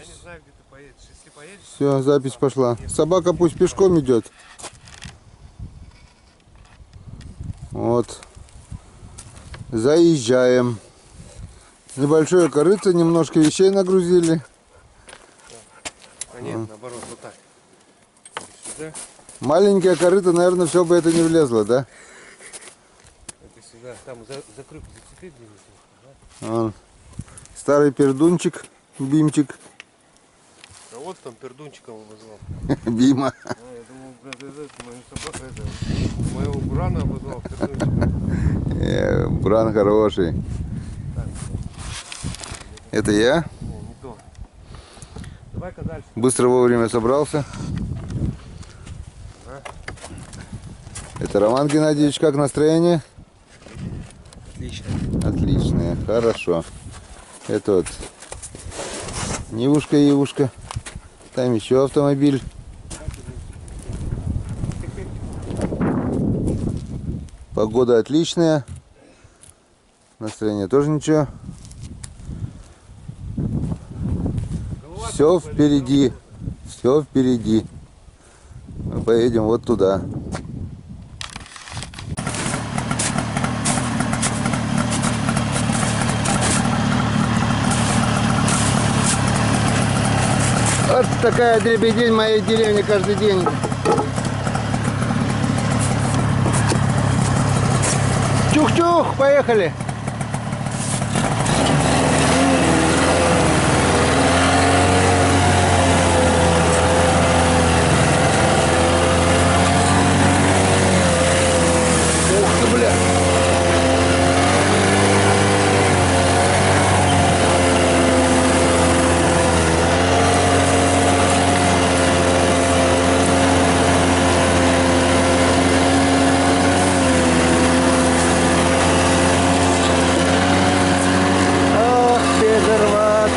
Я не знаю, где ты поедешь. Если поедешь... Все, запись пошла. Собака пусть пешком идет. Вот. Заезжаем. Небольшое корыто, немножко вещей нагрузили. А нет, наоборот, вот так. Сюда. Маленькое корыто, наверное, все бы это не влезло, да? Это сюда. Там закрыт, зацепить где-нибудь. Да? Вон. Старый пердунчик, Бимчик. А вот там пердунчиком обозвал. Бима. А, я думал, это мою собаку, это моего бурана обозвал пердунчиком. Буран хороший. Так, Это я. не то. Давай-ка дальше. Быстро вовремя собрался. А? Это Роман Геннадьевич, как настроение? Отлично. Отличное, хорошо. Это вот Нивушка, Ивушка. Там еще автомобиль. Погода отличная. Настроение тоже ничего. Все впереди. Все впереди. Мы поедем вот туда. Вот такая дребедень в моей деревне каждый день. Чух-чух, поехали. Ух ты, бля.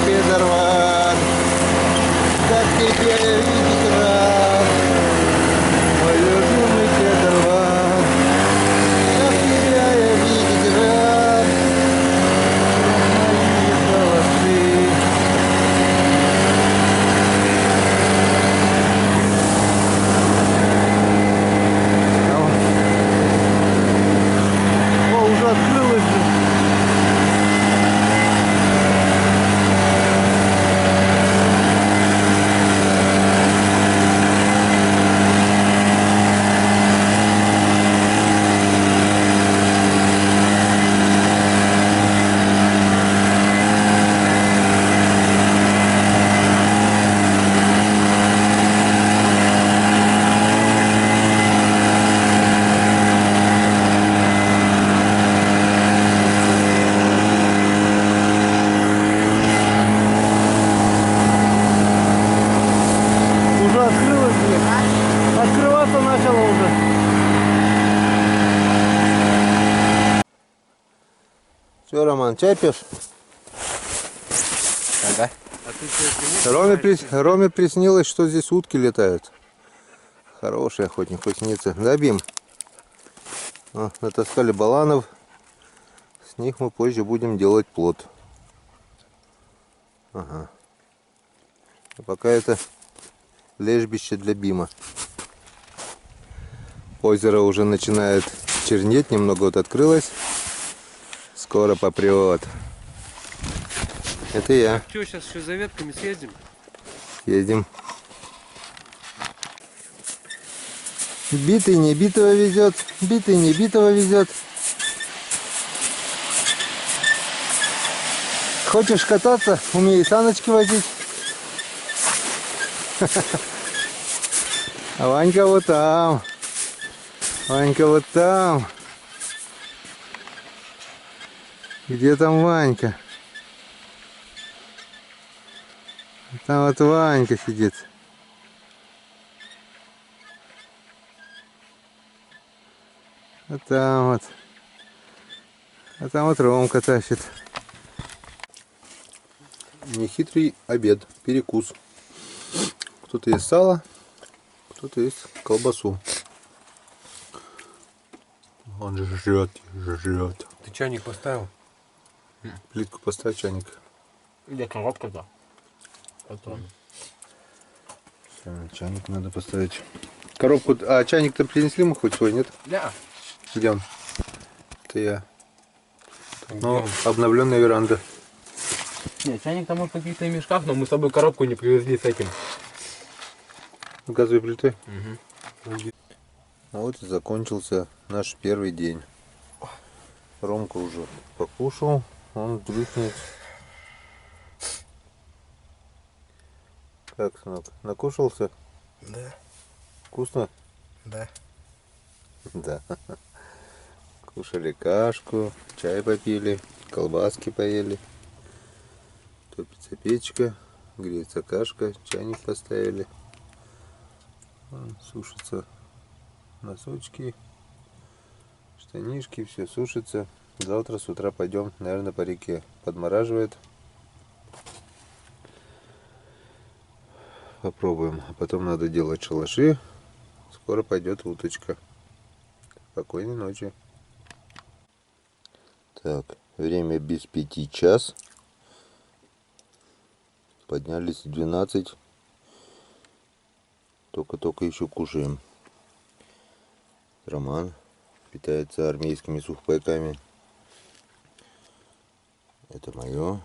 Педорват, как тебя видеть рад, мой любимый Педорват, как тебя я видеть рад, мои волосы. О, уже открылось же. Уже открылось, блин. Открываться начало уже. Все, Роман, чай пьешь? Ага. А ты что, Роме приснилось, что здесь утки летают. Хороший охотник, хоть снится. Да, Бим? О, натаскали баланов. С них мы позже будем делать плод. Ага. А пока это лежбище для Бима. Озеро уже начинает чернеть, немного вот открылось. Скоро попрет. Это я. Что, сейчас еще за ветками съездим? Едем. Битый не битого везет, битый не битого везет. Хочешь кататься? Умей саночки возить. А Ванька вот там. Ванька вот там. Где там Ванька? Там вот Ванька сидит. А там вот. А там вот Ромка тащит. Нехитрый обед, перекус. Кто-то ест сало, кто-то ест колбасу. Он же жрет, жрет. Ты чайник поставил? Плитку поставь, чайник. Или коробка, да. Потом. Всё, чайник надо поставить. Коробку, а чайник-то принесли мы хоть свой, нет? Да. Где он? Это я. Ну, обновленная веранда. Нет, чайник там в каких-то мешках, но мы с собой коробку не привезли с этим. Газовой плитой. Угу. А вот и закончился наш первый день. Ромка уже покушал, он дрыхнет. Как, сынок, накушался? Да. Вкусно? Да. Да. Кушали кашку, чай попили, колбаски поели. Топится печка, греется кашка, чайник поставили. Вон сушатся носочки, штанишки, все сушится. Завтра с утра пойдем, наверное, по реке. Подмораживает. Попробуем. А потом надо делать шалаши. Скоро пойдет уточка. Спокойной ночи. Так, время без 5 час. Поднялись в 12. Только-только еще кушаем. Роман питается армейскими сухпайками. Это мое.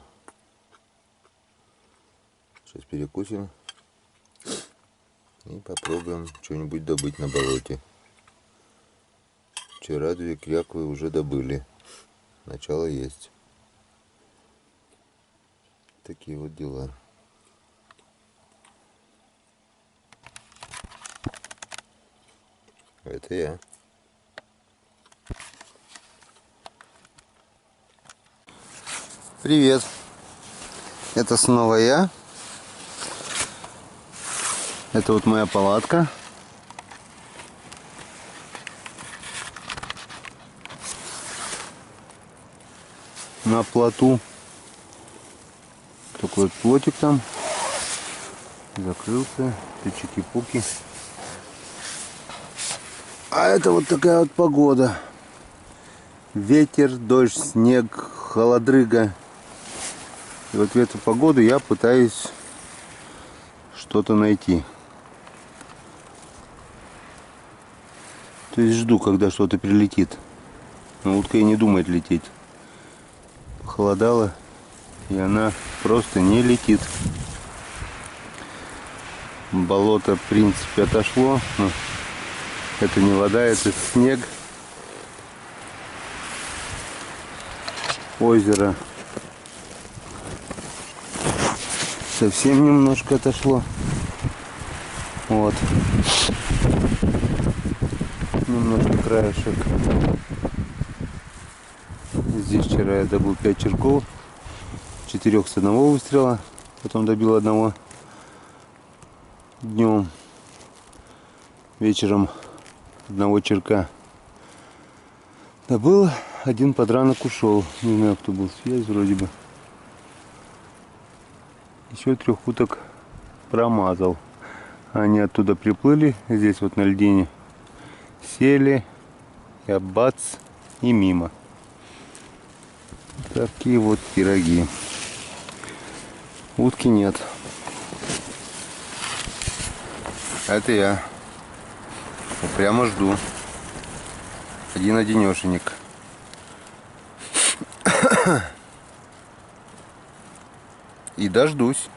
Сейчас перекусим. И попробуем что-нибудь добыть на болоте. Вчера 2 кряквы уже добыли. Начало есть. Такие вот дела. Это я. Привет. Это снова я. Это вот моя палатка. На плоту. Такой вот плотик там. Закрылся. Чики-пуки. А это вот такая вот погода. Ветер, дождь, снег, холодрыга. И вот в эту погоду я пытаюсь что-то найти. То есть жду, когда что-то прилетит. Но утка и не думает лететь. Похолодало, и она просто не летит. Болото, в принципе, отошло. Но это не вода, это снег. Озеро совсем немножко отошло. Вот. Немножко краешек. Здесь вчера я добыл 5 черков. 4 с одного выстрела. Потом добил одного днем. Вечером одного черка добыл. Один подранок ушел. Не знаю, кто был, связь вроде бы. Еще 3 уток промазал. Они оттуда приплыли. Здесь вот на льдине сели. Я бац и мимо. Такие вот пироги. Утки нет. Это я. Прямо жду. Один-одинешенек. И дождусь.